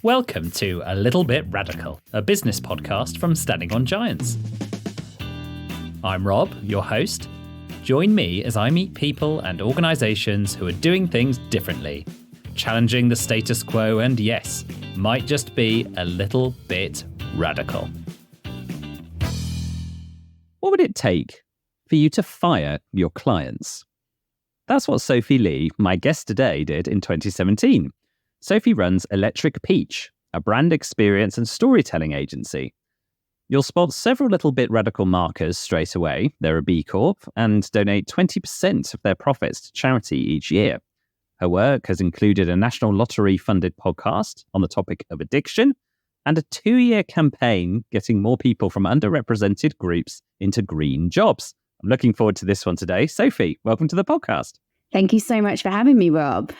Welcome to A Little Bit Radical, a business podcast from Standing on Giants. I'm Rob, your host. Join me as I meet people and organisations who are doing things differently, challenging the status quo and, yes, might just be a little bit radical. What would it take for you to fire your clients? That's what Sophie Lee, my guest today, did in 2017. Sophie runs Electric Peach, a brand experience and storytelling agency. You'll spot several little bit radical markers straight away. They're a B Corp and donate 20% of their profits to charity each year. Her work has included a national lottery-funded podcast on the topic of addiction and a 2-year campaign getting more people from underrepresented groups into green jobs. I'm looking forward to this one today. Sophie, welcome to the podcast. Thank you so much for having me, Rob.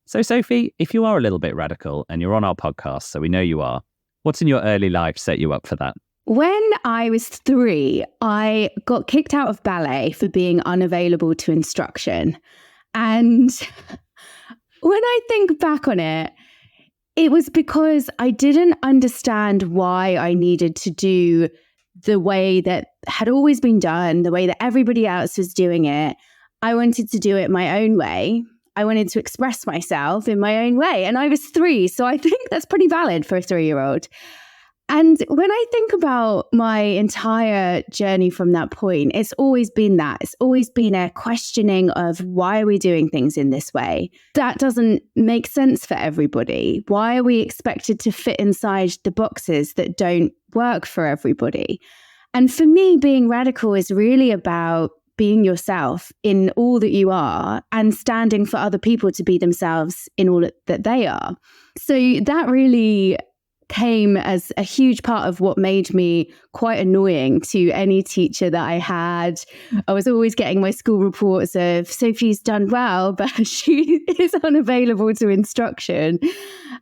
So, Sophie, if you are a little bit radical and you're on our podcast, so we know you are, what's in your early life set you up for that? When I was 3, I got kicked out of ballet for being unavailable to instruction. And when I think back on it, it was because I didn't understand why I needed to do the way that had always been done, the way that everybody else was doing it. I wanted to do it my own way. I wanted to express myself in my own way. And I was 3, so I think that's pretty valid for a 3-year-old. And when I think about my entire journey from that point, it's always been that. It's always been a questioning of why are we doing things in this way? That doesn't make sense for everybody. Why are we expected to fit inside the boxes that don't work for everybody? And for me, being radical is really about being yourself in all that you are and standing for other people to be themselves in all that they are. So that really came as a huge part of what made me quite annoying to any teacher that I had. I was always getting my school reports of Sophie's done well, but she is unavailable to instruction.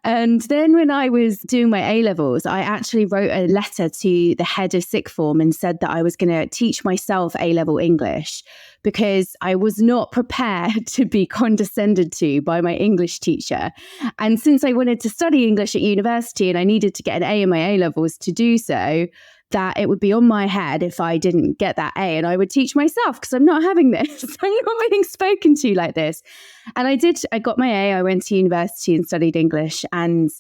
And then when I was doing my A-levels, I actually wrote a letter to the head of sixth form and said that I was going to teach myself A-level English because I was not prepared to be condescended to by my English teacher. And since I wanted to study English at university and I needed to get an A in my A-levels to do so, that it would be on my head if I didn't get that A and I would teach myself because I'm not having this. I'm not being spoken to like this. And I got my A, I went to university and studied English, and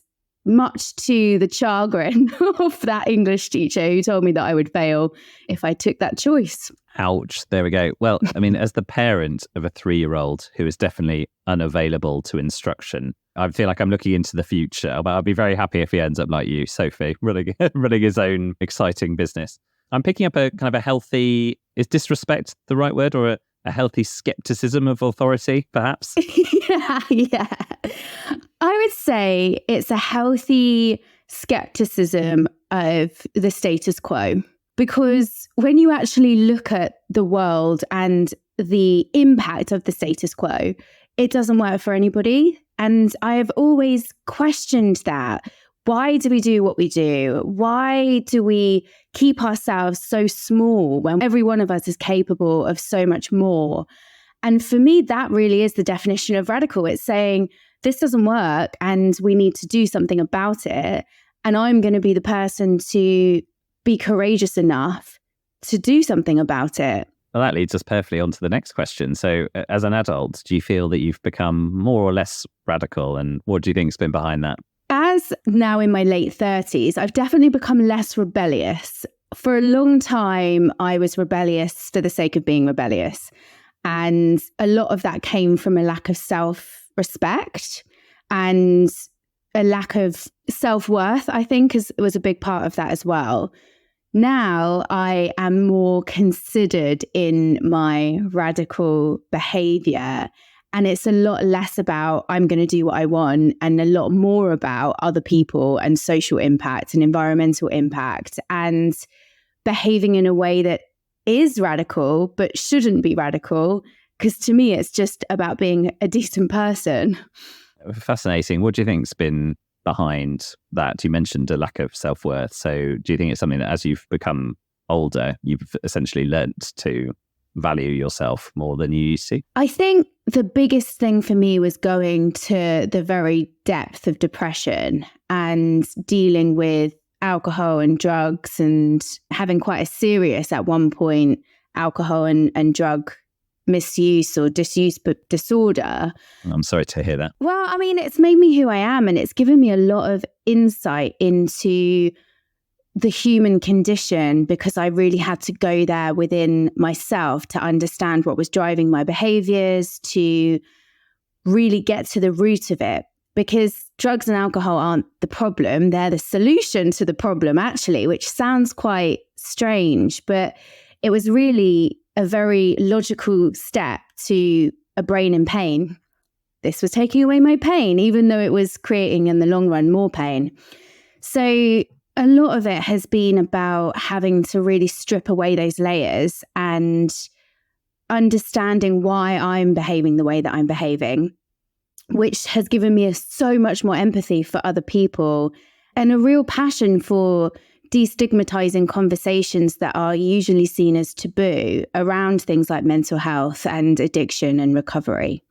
much to the chagrin of that English teacher who told me that I would fail if I took that choice. Ouch. There we go. Well, I mean, as the parent of a 3-year-old who is definitely unavailable to instruction, I feel like I'm looking into the future, but I'll be very happy if he ends up like you, Sophie, running his own exciting business. I'm picking up a kind of a healthy, is disrespect the right word, or a healthy skepticism of authority, perhaps? Yeah. I would say it's a healthy skepticism of the status quo. Because when you actually look at the world and the impact of the status quo, it doesn't work for anybody. And I have always questioned that. Why do we do what we do? Why do we keep ourselves so small when every one of us is capable of so much more? And for me, that really is the definition of radical. It's saying this doesn't work and we need to do something about it. And I'm going to be the person to be courageous enough to do something about it. Well, that leads us perfectly on to the next question. So as an adult, do you feel that you've become more or less radical? And what do you think's been behind that? As now in my late 30s, I've definitely become less rebellious. For a long time, I was rebellious for the sake of being rebellious. And a lot of that came from a lack of self-respect and a lack of self-worth, I think, was a big part of that as well. Now I am more considered in my radical behavior, and it's a lot less about I'm going to do what I want and a lot more about other people and social impact and environmental impact and behaving in a way that is radical but shouldn't be radical, because to me it's just about being a decent person. Fascinating. What do you think's been behind that? You mentioned a lack of self-worth. So do you think it's something that as you've become older, you've essentially learnt to value yourself more than you used to? I think the biggest thing for me was going to the very depth of depression and dealing with alcohol and drugs and having quite a serious, at one point, alcohol and drug misuse or disuse disorder. I'm sorry to hear that. Well, I mean, it's made me who I am, and it's given me a lot of insight into the human condition, because I really had to go there within myself to understand what was driving my behaviors, to really get to the root of it. Because drugs and alcohol aren't the problem, they're the solution to the problem, actually, which sounds quite strange, but it was really a very logical step to a brain in pain. This was taking away my pain, even though it was creating in the long run more pain. So a lot of it has been about having to really strip away those layers and understanding why I'm behaving the way that I'm behaving, which has given me so much more empathy for other people and a real passion for de-stigmatizing conversations that are usually seen as taboo around things like mental health and addiction and recovery.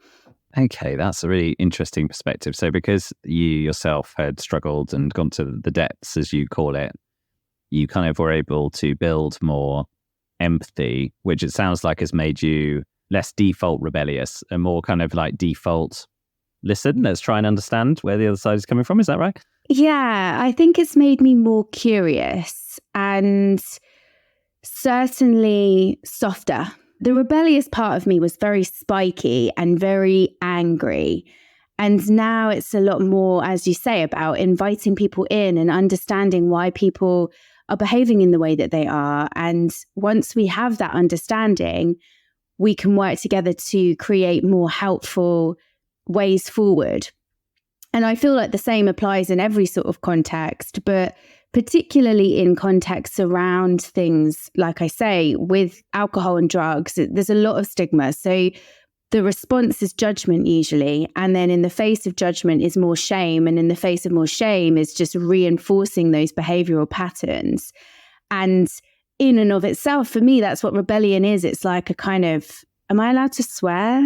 Okay, that's a really interesting perspective. So because you yourself had struggled and gone to the depths, as you call it, you kind of were able to build more empathy, which it sounds like has made you less default rebellious and more kind of like default, listen, let's try and understand where the other side is coming from. Is that right? Yeah, I think it's made me more curious and certainly softer. The rebellious part of me was very spiky and very angry. And now it's a lot more, as you say, about inviting people in and understanding why people are behaving in the way that they are. And once we have that understanding, we can work together to create more helpful ways forward. And I feel like the same applies in every sort of context, but particularly in contexts around things, like I say, with alcohol and drugs, there's a lot of stigma. So the response is judgment usually. And then in the face of judgment is more shame. And in the face of more shame is just reinforcing those behavioral patterns. And in and of itself, for me, that's what rebellion is. It's like a kind of, am I allowed to swear?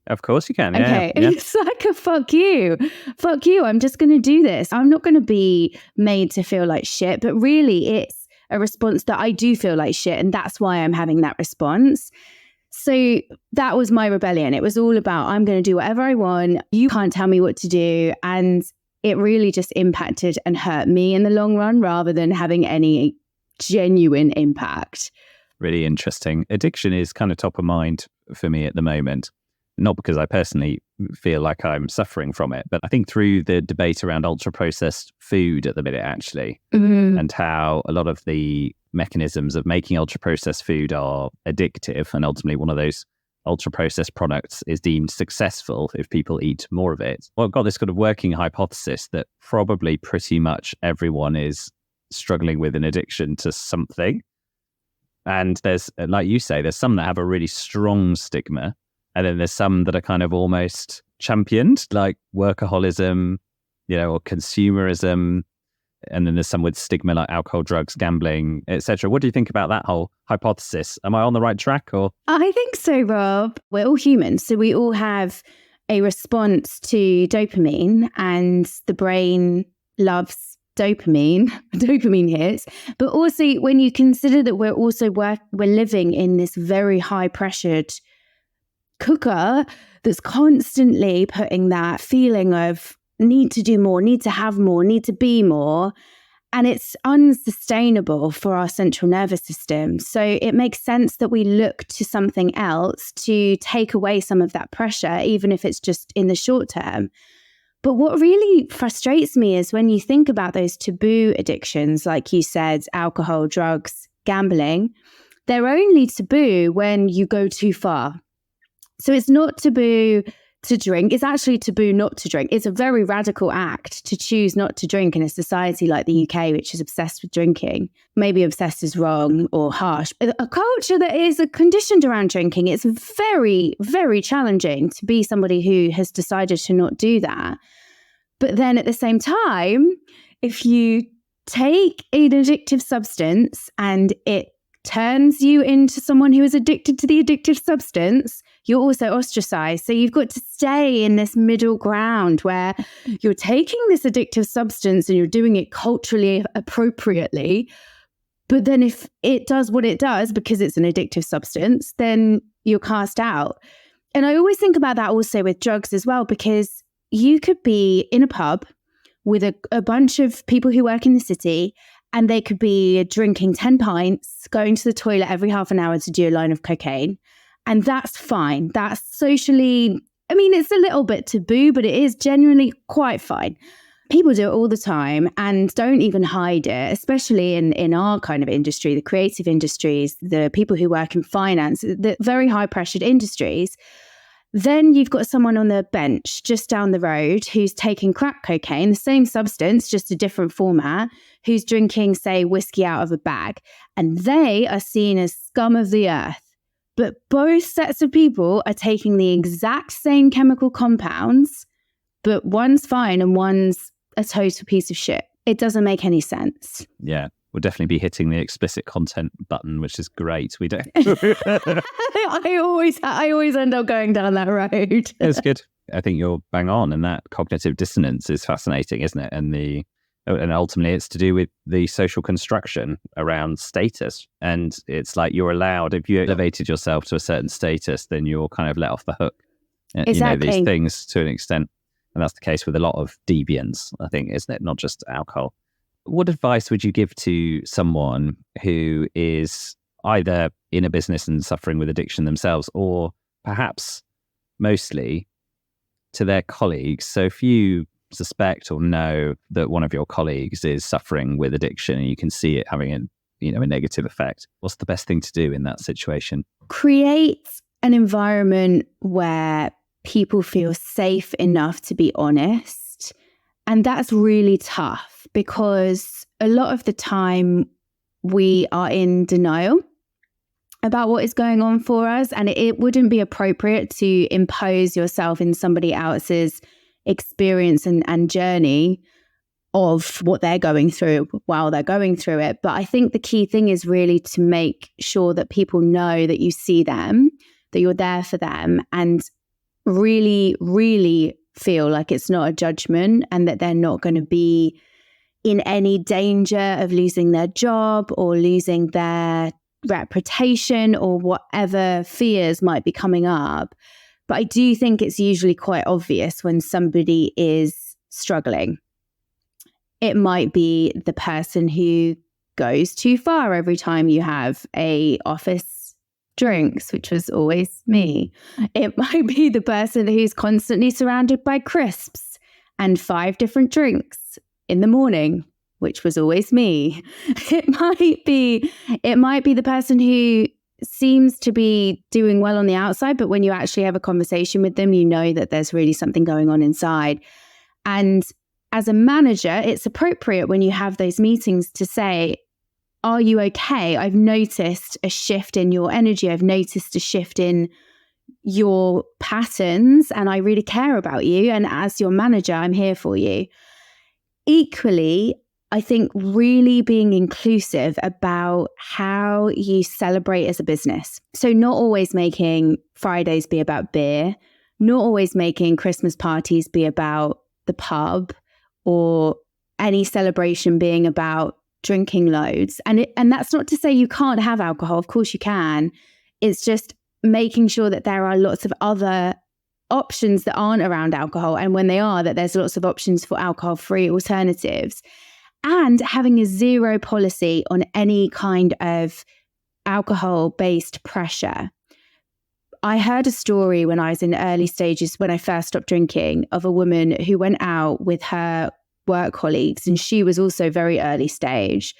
Of course you can. Okay. Yeah. It's like a fuck you. Fuck you. I'm just going to do this. I'm not going to be made to feel like shit. But really, it's a response that I do feel like shit. And that's why I'm having that response. So that was my rebellion. It was all about, I'm going to do whatever I want. You can't tell me what to do. And it really just impacted and hurt me in the long run rather than having any genuine impact. Really interesting. Addiction is kind of top of mind for me at the moment. Not because I personally feel like I'm suffering from it, but I think through the debate around ultra-processed food at the minute, actually, and how a lot of the mechanisms of making ultra-processed food are addictive, and ultimately one of those ultra-processed products is deemed successful if people eat more of it. Well, I've got this kind of working hypothesis that probably pretty much everyone is struggling with an addiction to something. And there's, like you say, there's some that have a really strong stigma. And then there's some that are kind of almost championed, like workaholism, or consumerism. And then there's some with stigma like alcohol, drugs, gambling, etc. What do you think about that whole hypothesis? Am I on the right track? Or I think so, Rob. We're all humans, so we all have a response to dopamine, and the brain loves dopamine hits. But also, when you consider that we're living in this very high pressured cooker that's constantly putting that feeling of need to do more, need to have more, need to be more. And it's unsustainable for our central nervous system. So it makes sense that we look to something else to take away some of that pressure, even if it's just in the short term. But what really frustrates me is when you think about those taboo addictions, like you said, alcohol, drugs, gambling, they're only taboo when you go too far. So it's not taboo to drink. It's actually taboo not to drink. It's a very radical act to choose not to drink in a society like the UK, which is obsessed with drinking. Maybe obsessed is wrong or harsh. A culture that is conditioned around drinking, it's very, very challenging to be somebody who has decided to not do that. But then at the same time, if you take an addictive substance and it turns you into someone who is addicted to the addictive substance, you're also ostracized. So you've got to stay in this middle ground where you're taking this addictive substance and you're doing it culturally appropriately. But then if it does what it does because it's an addictive substance, then you're cast out. And I always think about that also with drugs as well, because you could be in a pub with a bunch of people who work in the city, and they could be drinking 10 pints, going to the toilet every half an hour to do a line of cocaine. And that's fine. That's socially, I mean, it's a little bit taboo, but it is genuinely quite fine. People do it all the time and don't even hide it, especially in our kind of industry, the creative industries, the people who work in finance, the very high pressured industries. Then you've got someone on the bench just down the road who's taking crack cocaine, the same substance, just a different format, who's drinking, say, whiskey out of a bag. And they are seen as scum of the earth. But both sets of people are taking the exact same chemical compounds, but one's fine and one's a total piece of shit. It doesn't make any sense. Yeah. We'll definitely be hitting the explicit content button, which is great. We don't. I always end up going down that road. It's good. I think you're bang on, and that cognitive dissonance is fascinating, isn't it? And ultimately, it's to do with the social construction around status. And it's like you're allowed, if you elevated yourself to a certain status, then you're kind of let off the hook. Exactly. These things to an extent, and that's the case with a lot of deviants, I think, isn't it? Not just alcohol. What advice would you give to someone who is either in a business and suffering with addiction themselves, or perhaps mostly to their colleagues? So if you suspect or know that one of your colleagues is suffering with addiction and you can see it having a negative effect, what's the best thing to do in that situation? Create an environment where people feel safe enough to be honest. And that's really tough, because a lot of the time we are in denial about what is going on for us, and it wouldn't be appropriate to impose yourself in somebody else's experience and journey of what they're going through while they're going through it. But I think the key thing is really to make sure that people know that you see them, that you're there for them, and really, really feel like it's not a judgment and that they're not going to be in any danger of losing their job or losing their reputation or whatever fears might be coming up. But I do think it's usually quite obvious when somebody is struggling. It might be the person who goes too far every time you have a office drinks, which was always me. It might be the person who's constantly surrounded by crisps and 5 different drinks in the morning, which was always me. It might be the person who seems to be doing well on the outside, but when you actually have a conversation with them, you know that there's really something going on inside. And as a manager, it's appropriate when you have those meetings to say, are you okay? I've noticed a shift in your energy. I've noticed a shift in your patterns, and I really care about you. And as your manager, I'm here for you. Equally, I think really being inclusive about how you celebrate as a business. So not always making Fridays be about beer, not always making Christmas parties be about the pub, or any celebration being about drinking loads. And that's not to say you can't have alcohol. Of course you can. It's just making sure that there are lots of other options that aren't around alcohol. And when they are, that there's lots of options for alcohol-free alternatives. And having a zero policy on any kind of alcohol-based pressure. I heard a story when I was in early stages, when I first stopped drinking, of a woman who went out with her work colleagues, and she was also very early stage,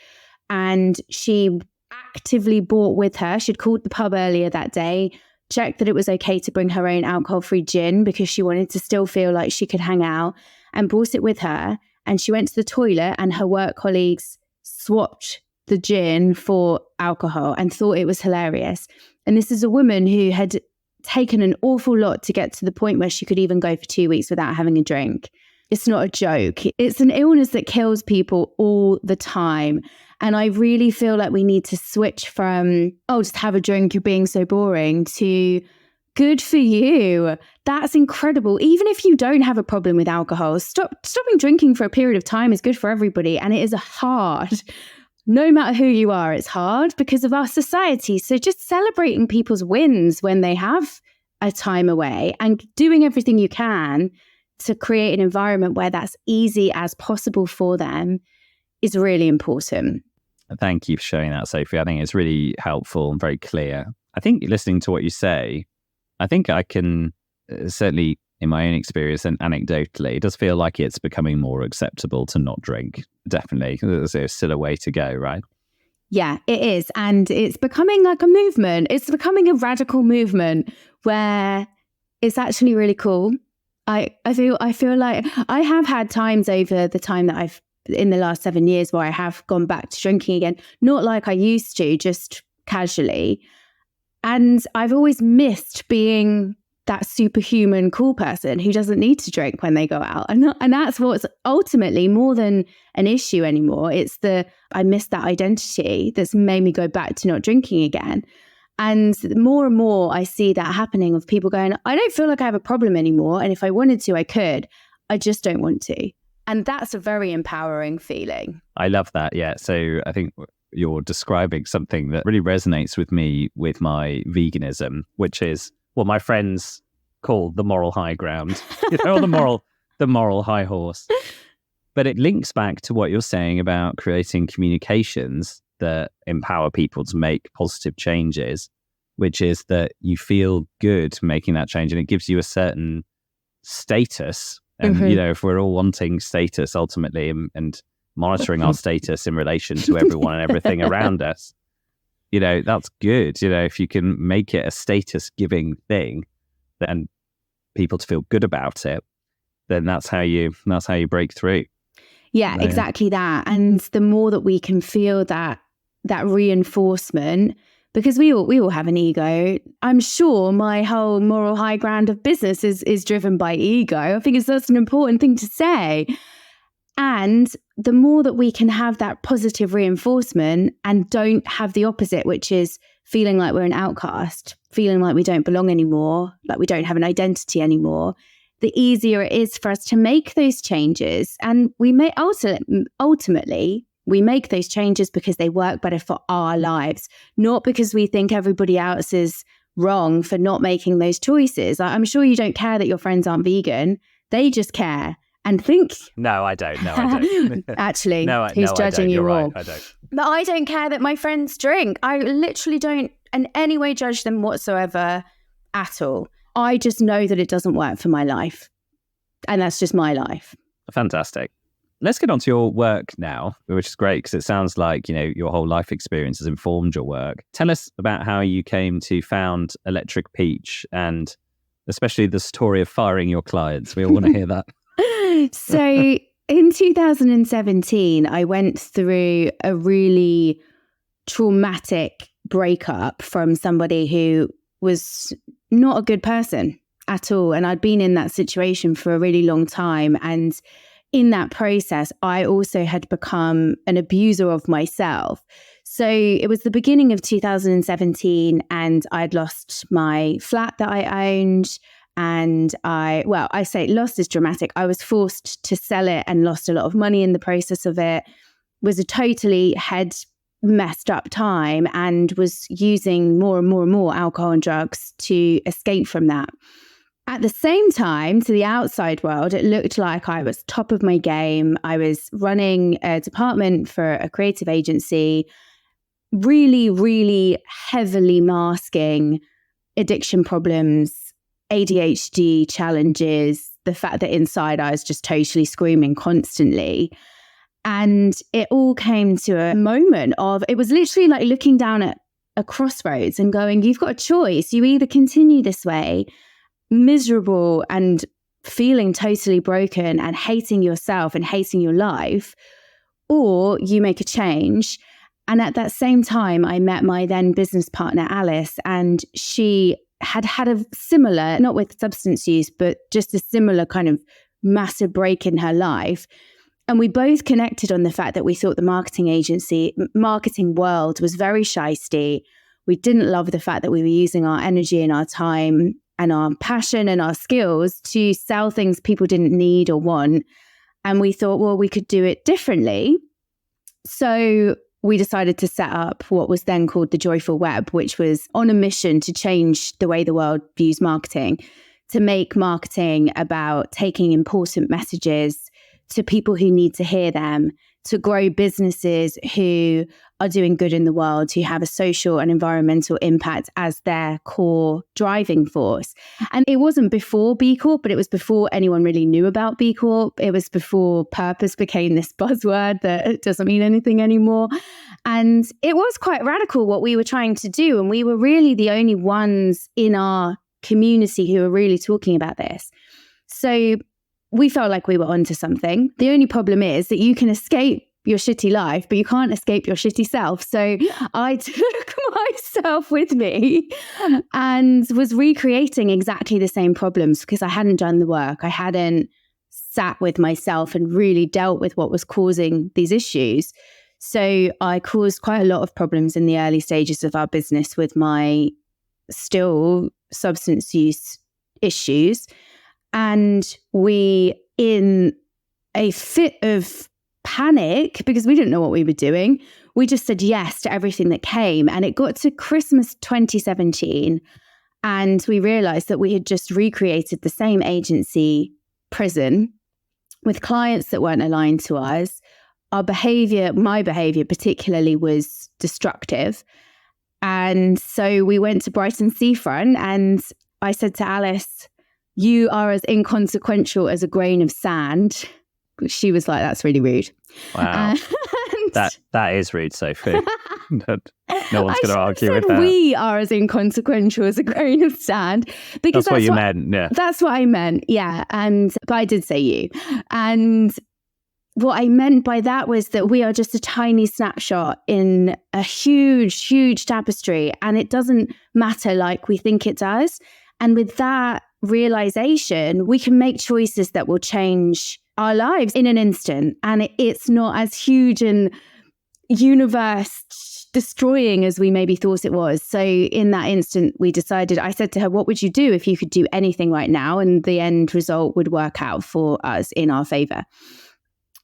and she actively brought with her, she'd called the pub earlier that day, checked that it was okay to bring her own alcohol-free gin because she wanted to still feel like she could hang out, and brought it with her. And she went to the toilet, and her work colleagues swapped the gin for alcohol and thought it was hilarious. And this is a woman who had taken an awful lot to get to the point where she could even go for 2 weeks without having a drink. it's not a joke. It's an illness that kills people all the time. And I really feel like we need to switch from, oh, just have a drink, you're being so boring, to good for you. That's incredible. Even if you don't have a problem with alcohol, stopping drinking for a period of time is good for everybody. And it is hard. No matter who you are, it's hard because of our society. So just celebrating people's wins when they have a time away and doing everything you can to create an environment where that's easy as possible for them is really important. Thank you for sharing that, Sophie. I think it's really helpful and very clear. I think listening to what you say, I think I can, certainly in my own experience and anecdotally, it does feel like it's becoming more acceptable to not drink. Definitely. There's still a way to go, right? Yeah, it is. And it's becoming like a movement. It's becoming a radical movement where it's actually really cool. I feel like I have had times over the time that I've in the last 7 years where I have gone back to drinking again, not like I used to, just casually. And I've always missed being that superhuman cool person who doesn't need to drink when they go out. And that's what's ultimately more than an issue anymore. It's I miss that identity that's made me go back to not drinking again. And more I see that happening of people going, I don't feel like I have a problem anymore. And if I wanted to, I could. I just don't want to. And that's a very empowering feeling. I love that. Yeah. So I think you're describing something that really resonates with me with my veganism, which is what my friends call the moral high ground, or the moral high horse. But it links back to what you're saying about creating communications that empower people to make positive changes, which is that you feel good making that change and it gives you a certain status. And, if we're all wanting status ultimately and monitoring our status in relation to everyone and everything around us, that's good. If you can make it a status giving thing, then people to feel good about it, then that's how you break through. Yeah, exactly that. And the more that we can feel that reinforcement, because we all have an ego. I'm sure my whole moral high ground of business is driven by ego. I think that's an important thing to say. And the more that we can have that positive reinforcement and don't have the opposite, which is feeling like we're an outcast, feeling like we don't belong anymore, like we don't have an identity anymore, the easier it is for us to make those changes. And we may ultimately, we make those changes because they work better for our lives, not because we think everybody else is wrong for not making those choices. I'm sure you don't care that your friends aren't vegan. They just care and think. No, I don't. Actually, who's judging you all? I don't. But I don't care that my friends drink. I literally don't in any way judge them whatsoever at all. I just know that it doesn't work for my life. And that's just my life. Fantastic. Let's get on to your work now, which is great because it sounds like, your whole life experience has informed your work. Tell us about how you came to found Electric Peach and especially the story of firing your clients. We all want to hear that. So in 2017, I went through a really traumatic breakup from somebody who was not a good person at all. And I'd been in that situation for a really long time. And in that process, I also had become an abuser of myself. So it was the beginning of 2017 and I'd lost my flat that I owned. And I say lost is dramatic. I was forced to sell it and lost a lot of money in the process of it. It was a totally head messed up time and was using more and more alcohol and drugs to escape from that. At the same time, to the outside world, it looked like I was top of my game. I was running a department for a creative agency, really, really heavily masking addiction problems, ADHD challenges, the fact that inside I was just totally screaming constantly. And it all came to a moment of, it was literally like looking down at a crossroads and going, you've got a choice. You either continue this way, miserable and feeling totally broken and hating yourself and hating your life, or you make a change. And at that same time, I met my then business partner, Alice, and she had a similar, not with substance use, but just a similar kind of massive break in her life. And we both connected on the fact that we thought the marketing world was very shysty. We didn't love the fact that we were using our energy and our time and our passion and our skills to sell things people didn't need or want. And we thought, well, we could do it differently. So we decided to set up what was then called the Joyful Web, which was on a mission to change the way the world views marketing, to make marketing about taking important messages to people who need to hear them, to grow businesses who are doing good in the world, who have a social and environmental impact as their core driving force. And it wasn't before B Corp, but it was before anyone really knew about B Corp. It was before purpose became this buzzword that doesn't mean anything anymore. And it was quite radical what we were trying to do. And we were really the only ones in our community who were really talking about this. So we felt like we were onto something. The only problem is that you can escape your shitty life, but you can't escape your shitty self. So I took myself with me and was recreating exactly the same problems because I hadn't done the work. I hadn't sat with myself and really dealt with what was causing these issues. So I caused quite a lot of problems in the early stages of our business with my still substance use issues. And we, in a fit of panic, because we didn't know what we were doing, we just said yes to everything that came. And it got to Christmas 2017. And we realized that we had just recreated the same agency prison with clients that weren't aligned to us. Our behavior, my behavior particularly, was destructive. And so we went to Brighton Seafront and I said to Alice, "You are as inconsequential as a grain of sand." She was like, "That's really rude." Wow. That is rude, Sophie. No one's going to argue with that. We are as inconsequential as a grain of sand. Because that's what you meant, yeah. That's what I meant, yeah. But I did say you. And what I meant by that was that we are just a tiny snapshot in a huge, huge tapestry. And it doesn't matter like we think it does. And with that realization, we can make choices that will change our lives in an instant. And it's not as huge and universe destroying as we maybe thought it was. So in that instant, we decided, I said to her, "What would you do if you could do anything right now and the end result would work out for us in our favor?"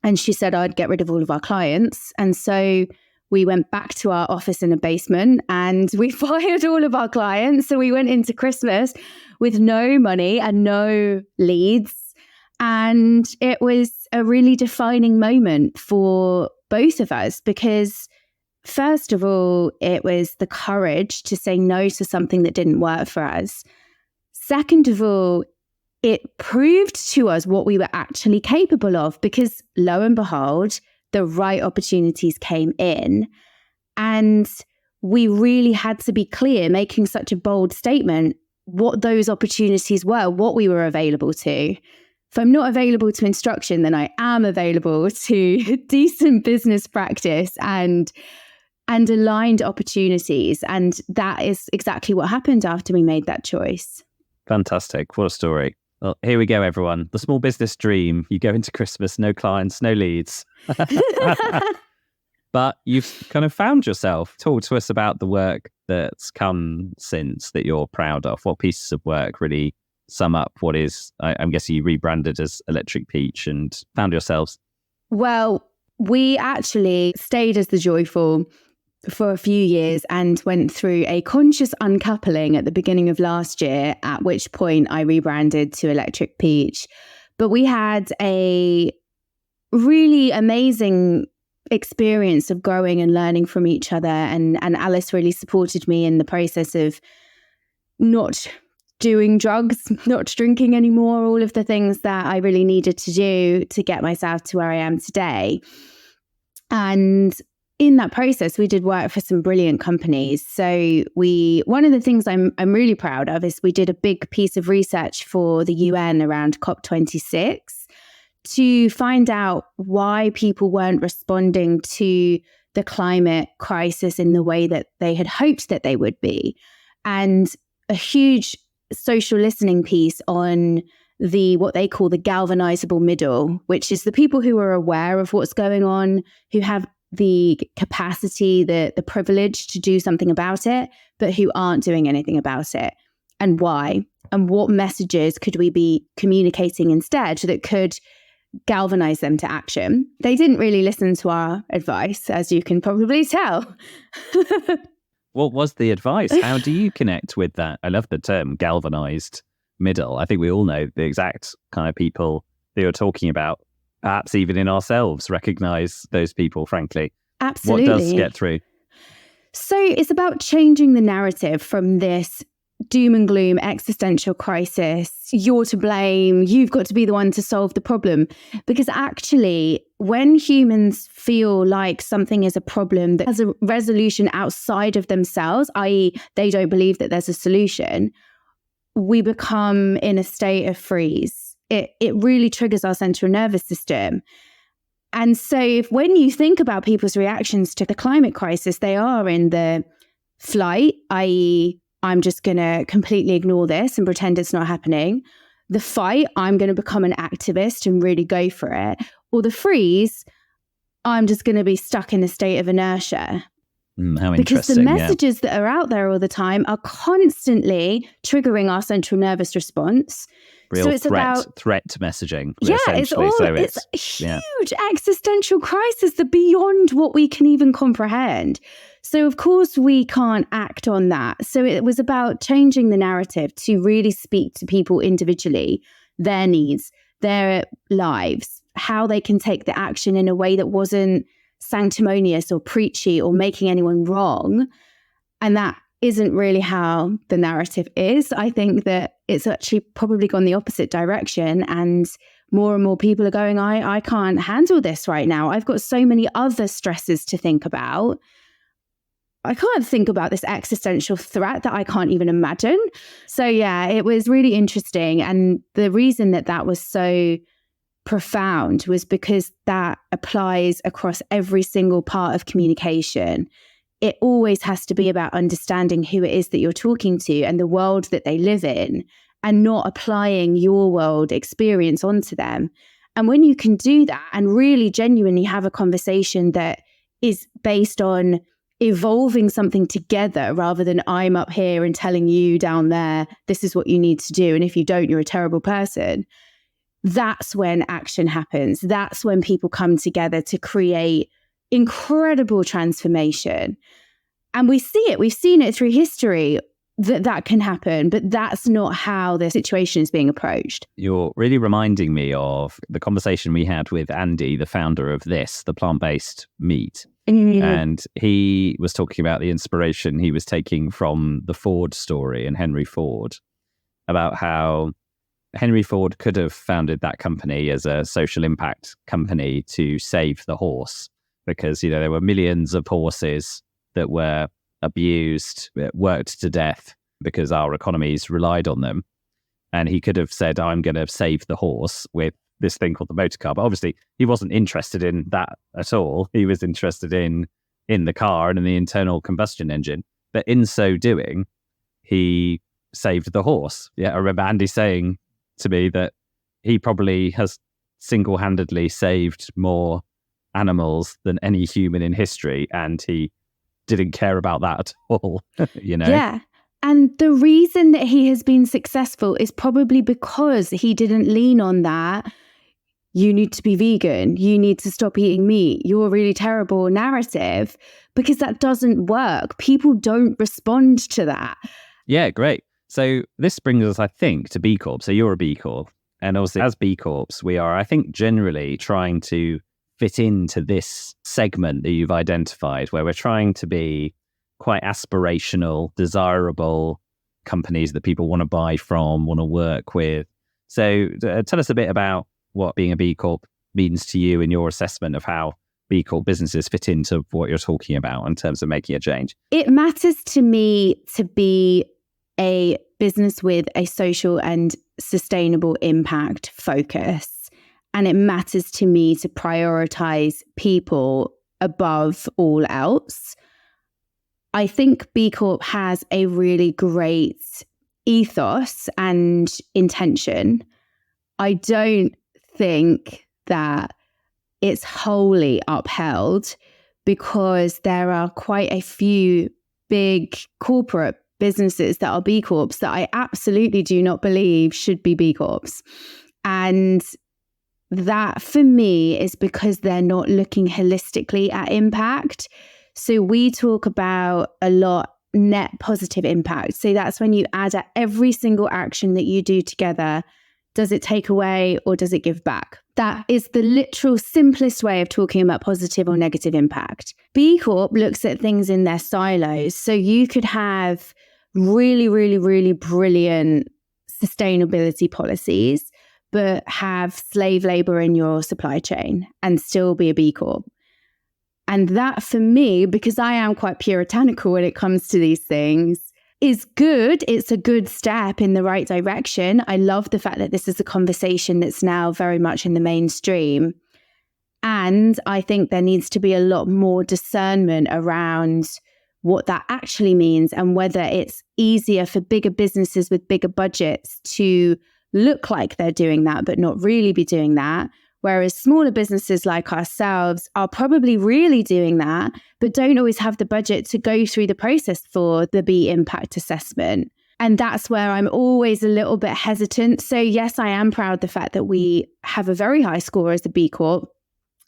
And she said, "I'd get rid of all of our clients." And so we went back to our office in a basement and we fired all of our clients. So we went into Christmas with no money and no leads. And it was a really defining moment for both of us because, first of all, it was the courage to say no to something that didn't work for us. Second of all, it proved to us what we were actually capable of because, lo and behold, the right opportunities came in. And we really had to be clear, making such a bold statement, what those opportunities were, what we were available to. If I'm not available to instruction, then I am available to decent business practice and aligned opportunities. And that is exactly what happened after we made that choice. Fantastic. What a story. Well, here we go, everyone. The small business dream. You go into Christmas, no clients, no leads. But you've kind of found yourself. Talk to us about the work that's come since that you're proud of. What pieces of work really sum up what is, I'm guessing you rebranded as Electric Peach and found yourselves? Well, we actually stayed as The Joyful for a few years and went through a conscious uncoupling at the beginning of last year, at which point I rebranded to Electric Peach. But we had a really amazing experience of growing and learning from each other. And Alice really supported me in the process of not doing drugs, not drinking anymore, all of the things that I really needed to do to get myself to where I am today. And in that process, we did work for some brilliant companies. So one of the things I'm really proud of is we did a big piece of research for the UN around COP26 to find out why people weren't responding to the climate crisis in the way that they had hoped that they would be. And a huge social listening piece on what they call the galvanizable middle, which is the people who are aware of what's going on, who have the capacity, the privilege to do something about it, but who aren't doing anything about it. And why? And what messages could we be communicating instead that could galvanize them to action? They didn't really listen to our advice, as you can probably tell. What was the advice? How do you connect with that? I love the term galvanized middle. I think we all know the exact kind of people that you're talking about. Perhaps even in ourselves, recognize those people, frankly. Absolutely. What does get through? So it's about changing the narrative from this doom and gloom existential crisis. You're to blame. You've got to be the one to solve the problem. Because actually, when humans feel like something is a problem that has a resolution outside of themselves, i.e., they don't believe that there's a solution, we become in a state of freeze. It really triggers our central nervous system. And so when you think about people's reactions to the climate crisis, they are in the flight, i.e., I'm just going to completely ignore this and pretend it's not happening. The fight, I'm going to become an activist and really go for it. Or the freeze, I'm just going to be stuck in a state of inertia. How interesting. Because the messages that are out there all the time are constantly triggering our central nervous response. Real so it's threat messaging. Yeah, it's a huge existential crisis, the beyond what we can even comprehend. So of course we can't act on that. So it was about changing the narrative to really speak to people individually, their needs, their lives, how they can take the action in a way that wasn't sanctimonious or preachy or making anyone wrong. And that isn't really how the narrative is. I think that it's actually probably gone the opposite direction, and more people are going, I can't handle this right now. I've got so many other stresses to think about. I can't think about this existential threat that I can't even imagine. So yeah, it was really interesting. And the reason that was so profound was because that applies across every single part of communication. It always has to be about understanding who it is that you're talking to and the world that they live in, and not applying your world experience onto them. And when you can do that and really genuinely have a conversation that is based on evolving something together rather than I'm up here and telling you down there, this is what you need to do, and if you don't, you're a terrible person. That's when action happens. That's when people come together to create incredible transformation. And we see it. We've seen it through history that can happen, but that's not how the situation is being approached. You're really reminding me of the conversation we had with Andy, the founder of the plant-based meat. Mm-hmm. And he was talking about the inspiration he was taking from the Ford story and Henry Ford, about how Henry Ford could have founded that company as a social impact company to save the horse, because, you know, there were millions of horses that were abused, worked to death because our economies relied on them. And he could have said, I'm going to save the horse with this thing called the motor car. But obviously he wasn't interested in that at all. He was interested in the car and in the internal combustion engine. But in so doing, he saved the horse. Yeah, I remember Andy saying to me that he probably has single-handedly saved more animals than any human in history, and he didn't care about that at all. You know? Yeah. And the reason that he has been successful is probably because he didn't lean on that. You need to be vegan. You need to stop eating meat. You're a really terrible narrative, because that doesn't work. People don't respond to that. Yeah, great. So this brings us, I think, to B Corp. So you're a B Corp. And obviously as B Corps, we are, I think, generally trying to fit into this segment that you've identified, where we're trying to be quite aspirational, desirable companies that people want to buy from, want to work with. So tell us a bit about what being a B Corp means to you in your assessment of how B Corp businesses fit into what you're talking about in terms of making a change. It matters to me to be a business with a social and sustainable impact focus. And it matters to me to prioritize people above all else. I think B Corp has a really great ethos and intention. I don't think that it's wholly upheld, because there are quite a few big corporate businesses that are B Corps that I absolutely do not believe should be B Corps. And that for me is because they're not looking holistically at impact. So we talk about a lot net positive impact. So that's when you add at every single action that you do together, does it take away or does it give back? That is the literal simplest way of talking about positive or negative impact. B Corp looks at things in their silos. So you could have really, really, really brilliant sustainability policies, but have slave labor in your supply chain and still be a B Corp. And that for me, because I am quite puritanical when it comes to these things, is good. It's a good step in the right direction. I love the fact that this is a conversation that's now very much in the mainstream. And I think there needs to be a lot more discernment around what that actually means and whether it's easier for bigger businesses with bigger budgets to look like they're doing that, but not really be doing that. Whereas smaller businesses like ourselves are probably really doing that, but don't always have the budget to go through the process for the B impact assessment. And that's where I'm always a little bit hesitant. So yes, I am proud of the fact that we have a very high score as a B Corp,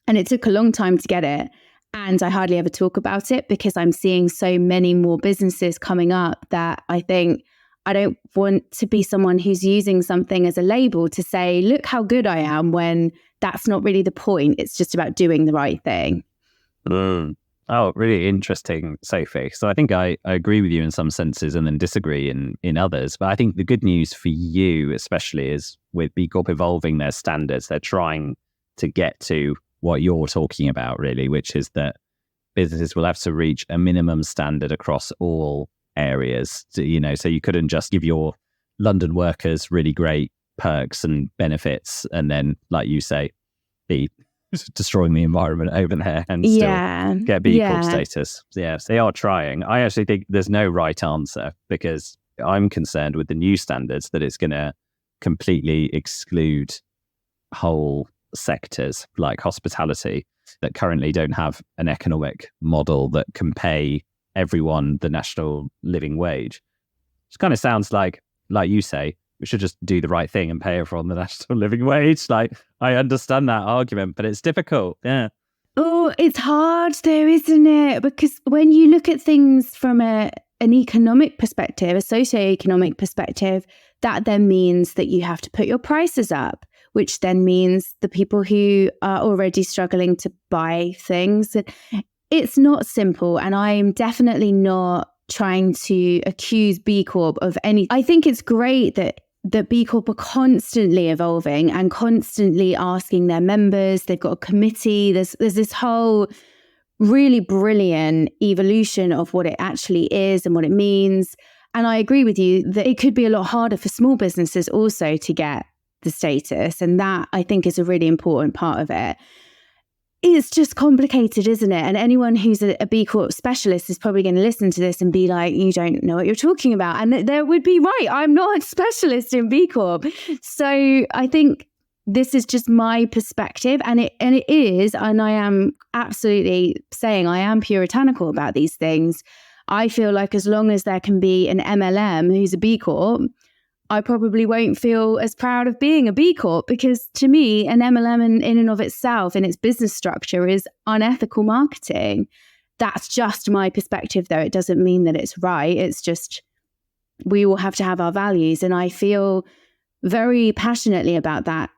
and it took a long time to get it. And I hardly ever talk about it because I'm seeing so many more businesses coming up that I think I don't want to be someone who's using something as a label to say, look how good I am, when that's not really the point. It's just about doing the right thing. Oh, really interesting, Sophie. So I think I agree with you in some senses and then disagree in others. But I think the good news for you especially is with B Corp evolving their standards, they're trying to get to what you're talking about really, which is that businesses will have to reach a minimum standard across all areas. So you couldn't just give your London workers really great perks and benefits and then, like you say, be destroying the environment over there and still get B Corp status. Yes, they are trying. I actually think there's no right answer, because I'm concerned with the new standards that it's going to completely exclude whole sectors like hospitality that currently don't have an economic model that can pay everyone the national living wage. It kind of sounds like you say, we should just do the right thing and pay everyone the national living wage. Like, I understand that argument, but it's difficult. Yeah. Oh, it's hard though, isn't it? Because when you look at things from an economic perspective, a socioeconomic perspective, that then means that you have to put your prices up, which then means the people who are already struggling to buy things. It's not simple. And I'm definitely not trying to accuse B Corp of any. I think it's great that B Corp are constantly evolving and constantly asking their members. They've got a committee. There's this whole really brilliant evolution of what it actually is and what it means. And I agree with you that it could be a lot harder for small businesses also to get the status. And that, I think, is a really important part of it. It's just complicated, isn't it? And anyone who's a B Corp specialist is probably going to listen to this and be like, you don't know what you're talking about. And they would be right. I'm not a specialist in B Corp. So I think this is just my perspective. And it is, and I am absolutely saying I am puritanical about these things. I feel like as long as there can be an MLM who's a B Corp, I probably won't feel as proud of being a B Corp, because to me, an MLM in and of itself, in its business structure, is unethical marketing. That's just my perspective, though. It doesn't mean that it's right. It's just we all have to have our values. And I feel very passionately about that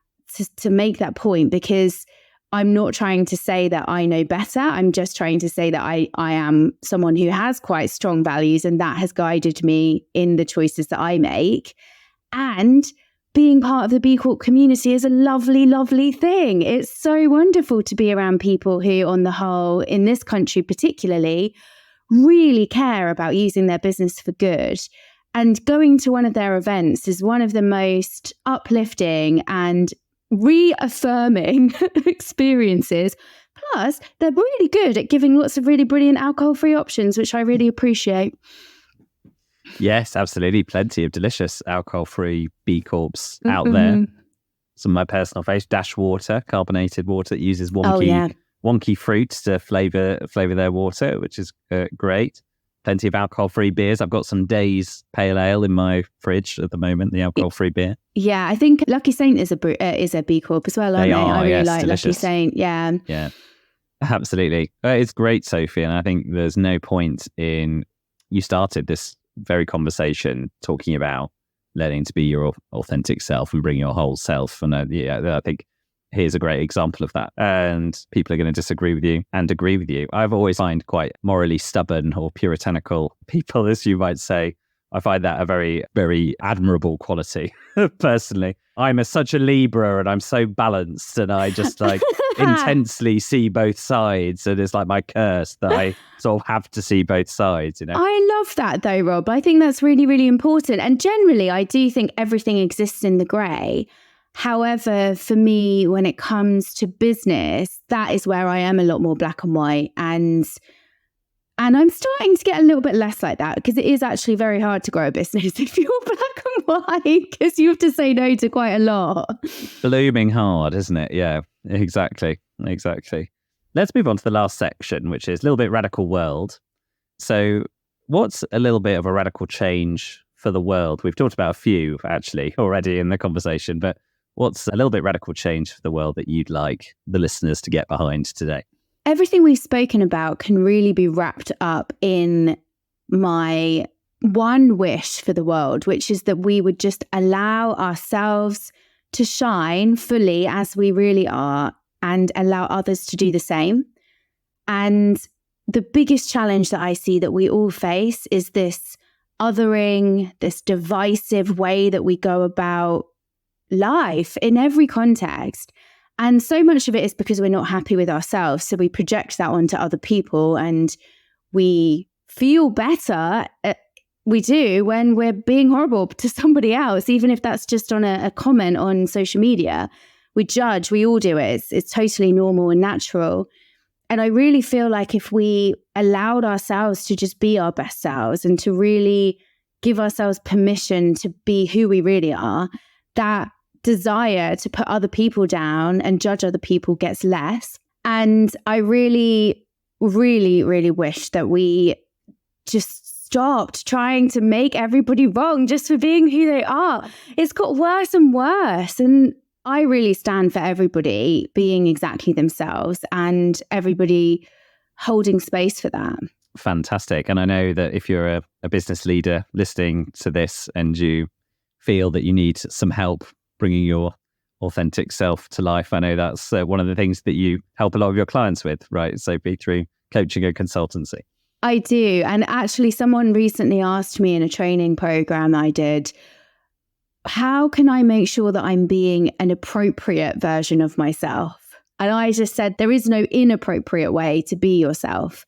to make that point, because I'm not trying to say that I know better. I'm just trying to say that I am someone who has quite strong values, and that has guided me in the choices that I make. And being part of the B Corp community is a lovely, lovely thing. It's so wonderful to be around people who, on the whole, in this country particularly, really care about using their business for good. And going to one of their events is one of the most uplifting and reaffirming experiences. Plus, they're really good at giving lots of really brilliant alcohol-free options, which I really appreciate. Yes, absolutely. Plenty of delicious alcohol-free B Corps out there. some of my personal favorites, Dash water, carbonated water that uses wonky fruits to flavour their water, which is great. Plenty of alcohol-free beers. I've got some Days Pale Ale in my fridge at the moment, the alcohol-free beer. Yeah, I think Lucky Saint is a B Corp as well, aren't they? I really like delicious. Lucky Saint, yeah. Yeah, absolutely. It's great, Sophie, and I think there's no point in... You started this very conversation talking about learning to be your authentic self and bring your whole self. And I think here's a great example of that. And people are going to disagree with you and agree with you. I've always find quite morally stubborn or puritanical people, as you might say. I find that a very, very admirable quality, personally. I'm such a Libra and I'm so balanced and I just intensely see both sides. And it's like my curse that I sort of have to see both sides, I love that though, Rob. I think that's really, really important. And generally, I do think everything exists in the grey. However, for me, when it comes to business, that is where I am a lot more black and white. And I'm starting to get a little bit less like that because it is actually very hard to grow a business if you're black and white because you have to say no to quite a lot. Blooming hard, isn't it? Yeah, exactly. Let's move on to the last section, which is a little bit radical world. So what's a little bit of a radical change for the world? We've talked about a few actually already in the conversation, but what's a little bit radical change for the world that you'd like the listeners to get behind today? Everything we've spoken about can really be wrapped up in my one wish for the world, which is that we would just allow ourselves to shine fully as we really are and allow others to do the same. And the biggest challenge that I see that we all face is this othering, this divisive way that we go about life in every context. And so much of it is because we're not happy with ourselves. So we project that onto other people and we feel better. We do when we're being horrible to somebody else, even if that's just on a comment on social media. We judge, we all do it. It's totally normal and natural. And I really feel like if we allowed ourselves to just be our best selves and to really give ourselves permission to be who we really are, that desire to put other people down and judge other people gets less. And I really, really, really wish that we just stopped trying to make everybody wrong just for being who they are. It's got worse and worse. And I really stand for everybody being exactly themselves and everybody holding space for that. Fantastic. And I know that if you're a business leader listening to this and you feel that you need some help bringing your authentic self to life, I know that's one of the things that you help a lot of your clients with, right, Sophie, through coaching and consultancy. I do. And actually, someone recently asked me in a training program I did, how can I make sure that I'm being an appropriate version of myself? And I just said, there is no inappropriate way to be yourself.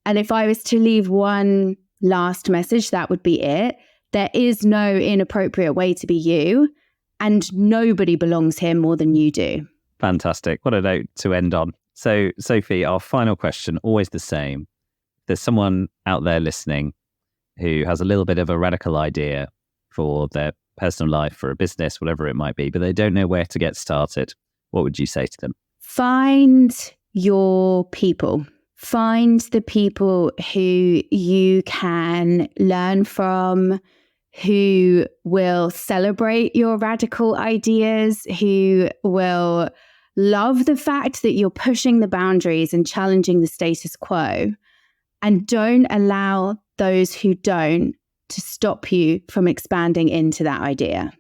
And if I was to leave one last message, that would be it. There is no inappropriate way to be you. And nobody belongs here more than you do. Fantastic. What a note to end on. So, Sophie, our final question, always the same. There's someone out there listening who has a little bit of a radical idea for their personal life, for a business, whatever it might be, but they don't know where to get started. What would you say to them? Find your people. Find the people who you can learn from, who will celebrate your radical ideas, who will love the fact that you're pushing the boundaries and challenging the status quo. And don't allow those who don't to stop you from expanding into that idea.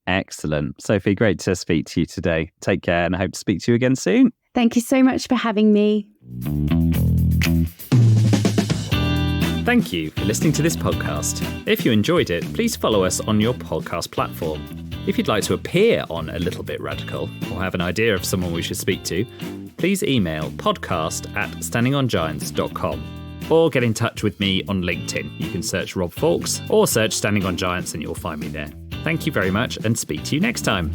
Excellent. Sophie, great to speak to you today. Take care and I hope to speak to you again soon. Thank you so much for having me. Thank you for listening to this podcast. If you enjoyed it, please follow us on your podcast platform. If you'd like to appear on A Little Bit Radical or have an idea of someone we should speak to, please email podcast@standingongiants.com or get in touch with me on LinkedIn. You can search Rob Fawkes or search Standing on Giants and you'll find me there. Thank you very much and speak to you next time.